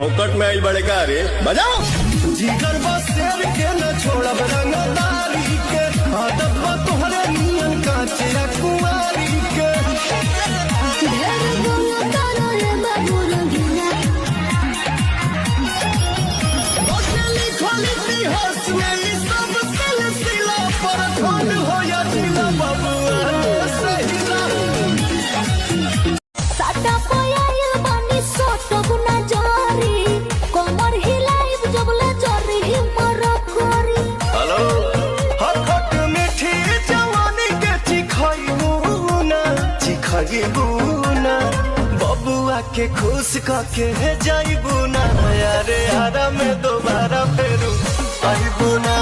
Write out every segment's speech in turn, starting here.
फोकट में आई बड़े का रे बजाओ। जिगर बस शेर के न छोड़ब रंगदारी के, आदत बा तोहरे नियन काचे कुमारी के। बबुआ के खुश करके जाइबू ना यारे हरा में दोबारा फेरू आइबू ना।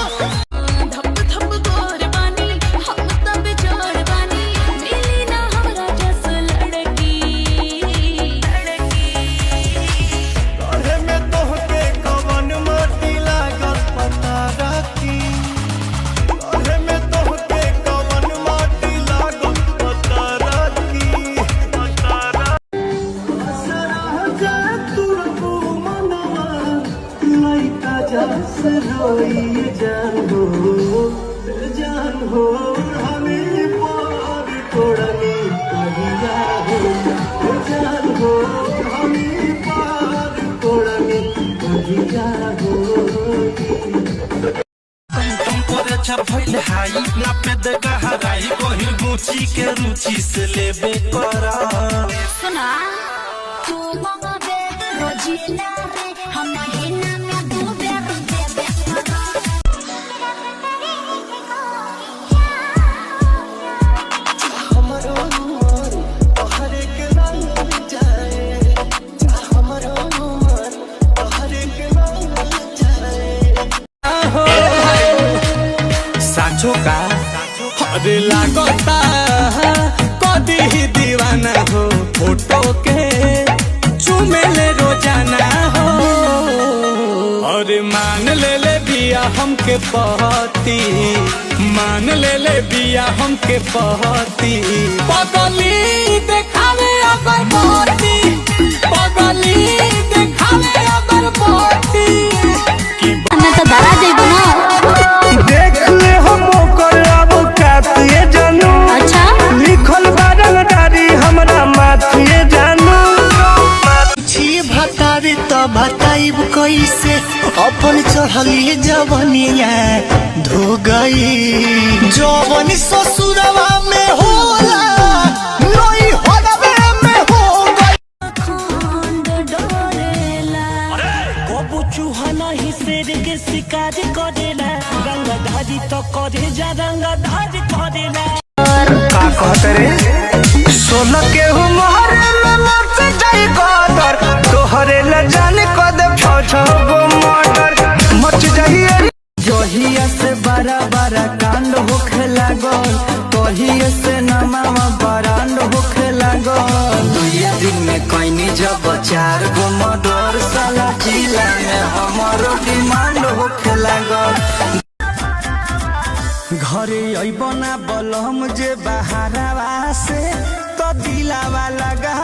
जान हो हमें पार तोड़नी कहिया हो, जान हो हमें पार तोड़नी कहिया हो। तुमको अच्छा भइल हाई ना पे देगा हराई कोही गुची के रुचि से लेबे करा। सुना तू मंगबे रोजिना रे हम महीना में दो बेर देबे करा। साचो का अरे लागता कदी ही दीवाना हो, फोटो के चुमेले रोजाना हो। अरे मान ले बिया हमके पहती, मान ले बिया हमके पहती। पगली देखावे अगर पहती, पगली देखावे अगर पहती। मैं तो डरा जाइबो ना। देख ले हम करब कातिए जानू। अच्छा लिखल बारंगदारी हमरा माथिए जानू। छी भतारी तो बताइब कैसे अपन चढ़ली जवनिया धो गई। जवन ससुरवा में होला नई होलबे में हो गई। खंड डोरेला कबू चूहा नहीं शेर के शिकार करेला, रंगधारी तो करे जा रंगधारी करेला। का कहत रे सोलह के उमर में मत जाई कदर, तोहरे ल जान कद छो गो मर्डर मच जाइए। जहिया से बड़ा बड़ा कांड होखे लागल, तहिया से नमावा बरांड होखे लागल। दुनिया दिन में कइनी जब 4 गो मर्डर, साला जिला में हमरो डिमांड होखे लागल। घरे अइबना बलम जे बहारावा से तो दिलावा लगा